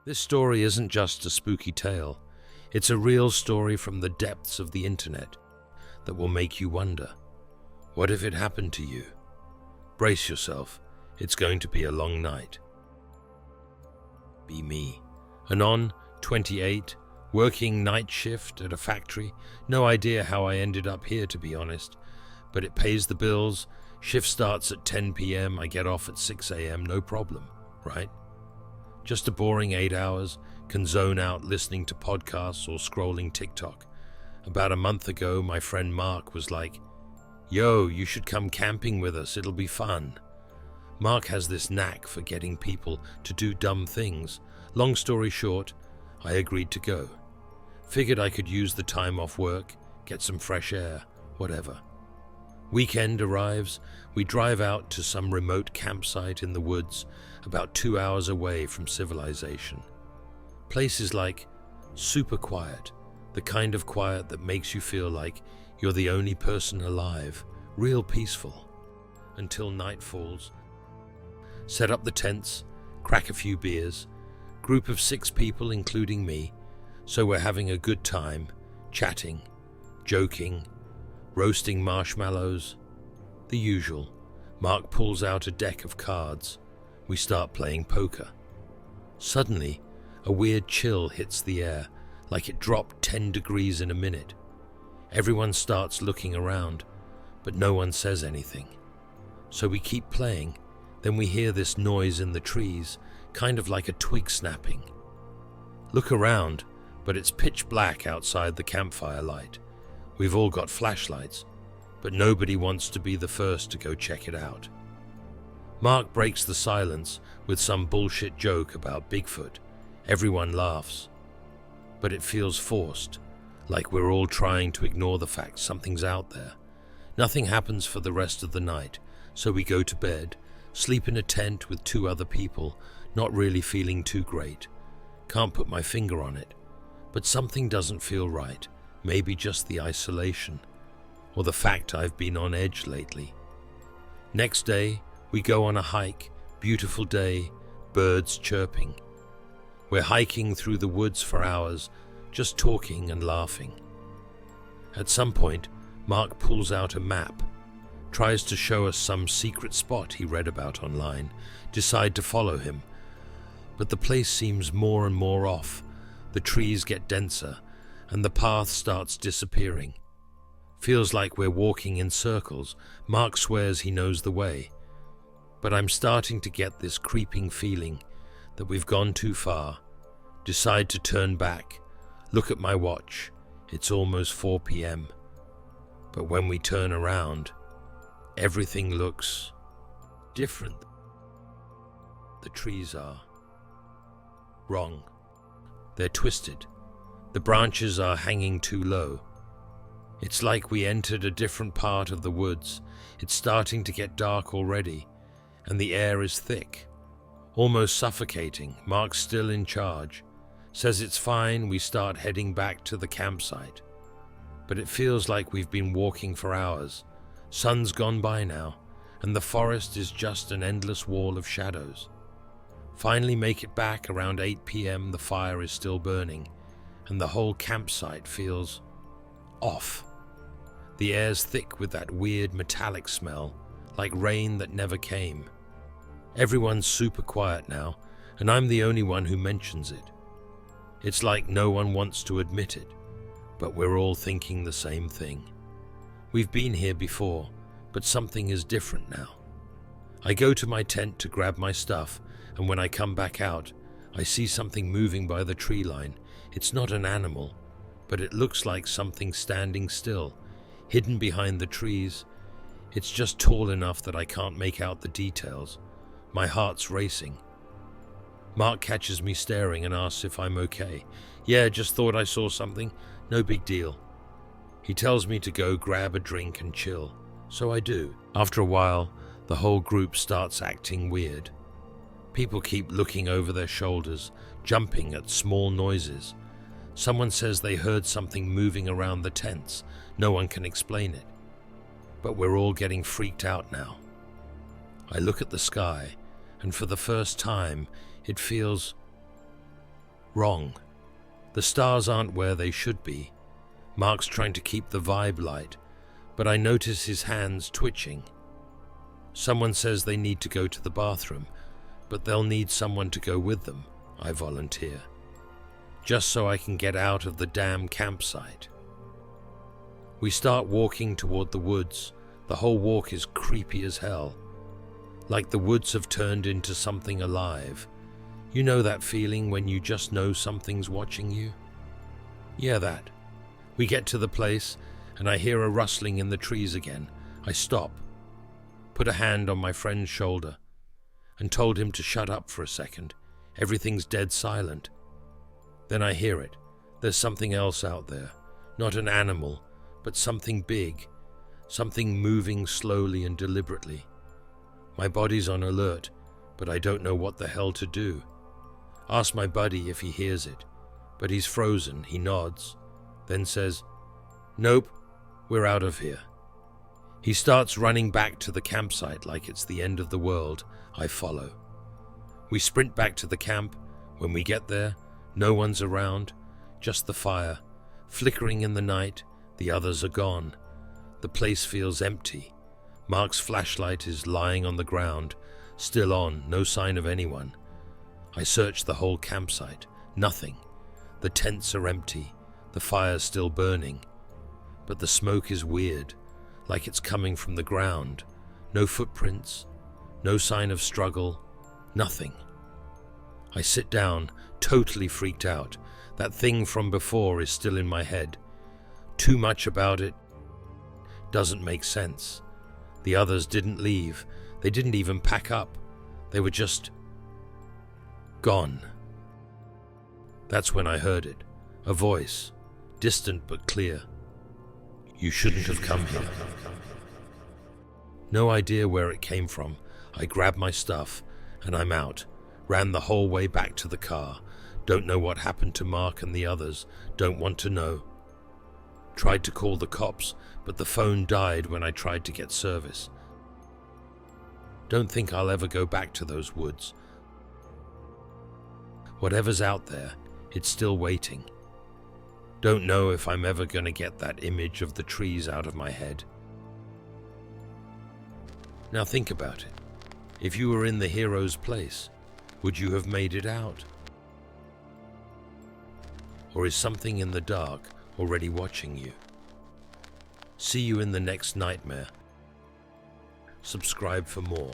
This story isn't just a spooky tale. It's a real story from the depths of the internet that will make you wonder, what if it happened to you? Brace yourself, it's going to be a long night. Be me. Anon, 28, working night shift at a factory. No idea how I ended up here, to be honest, but it pays the bills. Shift starts at 10 p.m. I get off at 6 a.m. No problem, right? Just a boring 8 hours, can zone out listening to podcasts or scrolling TikTok. About a month ago, my friend Mark was like, "Yo, you should come camping with us, it'll be fun." Mark has this knack for getting people to do dumb things. Long story short, I agreed to go. Figured I could use the time off work, get some fresh air, whatever. Weekend arrives, we drive out to some remote campsite in the woods, about 2 hours away from civilization. Place is like super quiet, the kind of quiet that makes you feel like you're the only person alive, real peaceful. Until night falls. Set up the tents, crack a few beers, group of 6 people including me, so we're having a good time, chatting, joking, roasting marshmallows. The usual. Mark pulls out a deck of cards. We start playing poker. Suddenly, a weird chill hits the air, like it dropped 10 degrees in a minute. Everyone starts looking around, but no one says anything. So we keep playing. Then we hear this noise in the trees, kind of like a twig snapping. Look around, but it's pitch black outside the campfire light. We've all got flashlights, but nobody wants to be the first to go check it out. Mark breaks the silence with some bullshit joke about Bigfoot. Everyone laughs, but it feels forced, like we're all trying to ignore the fact something's out there. Nothing happens for the rest of the night, so we go to bed, sleep in a tent with 2 other people, not really feeling too great. Can't put my finger on it, but something doesn't feel right. Maybe just the isolation, or the fact I've been on edge lately. Next day, we go on a hike, beautiful day, birds chirping. We're hiking through the woods for hours, just talking and laughing. At some point, Mark pulls out a map, tries to show us some secret spot he read about online, decide to follow him. But the place seems more and more off. The trees get denser, and the path starts disappearing. Feels like we're walking in circles. Mark swears he knows the way. But I'm starting to get this creeping feeling that we've gone too far. Decide to turn back. Look at my watch. It's almost 4 p.m. But when we turn around, everything looks different. The trees are wrong. They're twisted. The branches are hanging too low. It's like we entered a different part of the woods. It's starting to get dark already, and the air is thick, almost suffocating. Mark's still in charge. Says it's fine. We start heading back to the campsite. But it feels like we've been walking for hours. Sun's gone by now, and the forest is just an endless wall of shadows. Finally make it back around 8 p.m. The fire is still burning, and the whole campsite feels off. The air's thick with that weird metallic smell, like rain that never came. Everyone's super quiet now, and I'm the only one who mentions it. It's like no one wants to admit it, but we're all thinking the same thing. We've been here before, but something is different now. I go to my tent to grab my stuff, and when I come back out, I see something moving by the tree line. It's not an animal, but it looks like something standing still, hidden behind the trees. It's just tall enough that I can't make out the details. My heart's racing. Mark catches me staring and asks if I'm okay. Yeah, just thought I saw something. No big deal. He tells me to go grab a drink and chill, so I do. After a while, the whole group starts acting weird. People keep looking over their shoulders, jumping at small noises. Someone says they heard something moving around the tents. No one can explain it. But we're all getting freaked out now. I look at the sky, and for the first time, it feels Wrong. The stars aren't where they should be. Mark's trying to keep the vibe light, but I notice his hands twitching. Someone says they need to go to the bathroom, but they'll need someone to go with them, I volunteer, just so I can get out of the damn campsite. We start walking toward the woods. The whole walk is creepy as hell, like the woods have turned into something alive. You know that feeling when you just know something's watching you? Yeah, that. We get to the place, and I hear a rustling in the trees again. I stop, put a hand on my friend's shoulder, and told him to shut up for a second. Everything's dead silent. Then I hear it. There's something else out there. Not an animal, but something big. Something moving slowly and deliberately. My body's on alert, but I don't know what the hell to do. Ask my buddy if he hears it, but he's frozen. He nods, then says, "Nope, we're out of here." He starts running back to the campsite like it's the end of the world. I follow. We sprint back to the camp. When we get there, no one's around, just the fire, flickering in the night. The others are gone. The place feels empty. Mark's flashlight is lying on the ground, still on, no sign of anyone. I search the whole campsite. Nothing. The tents are empty. The fire's still burning. But the smoke is weird, like it's coming from the ground. No footprints. No sign of struggle. Nothing. I sit down, totally freaked out. That thing from before is still in my head. Too much about it doesn't make sense. The others didn't leave. They didn't even pack up. They were just gone. That's when I heard it. A voice, distant but clear. "You shouldn't have come here." No idea where it came from. I grab my stuff and I'm out. Ran the whole way back to the car. Don't know what happened to Mark and the others. Don't want to know. Tried to call the cops, but the phone died when I tried to get service. Don't think I'll ever go back to those woods. Whatever's out there, it's still waiting. Don't know if I'm ever going to get that image of the trees out of my head. Now think about it. If you were in the hero's place, would you have made it out? Or is something in the dark already watching you? See you in the next nightmare. Subscribe for more.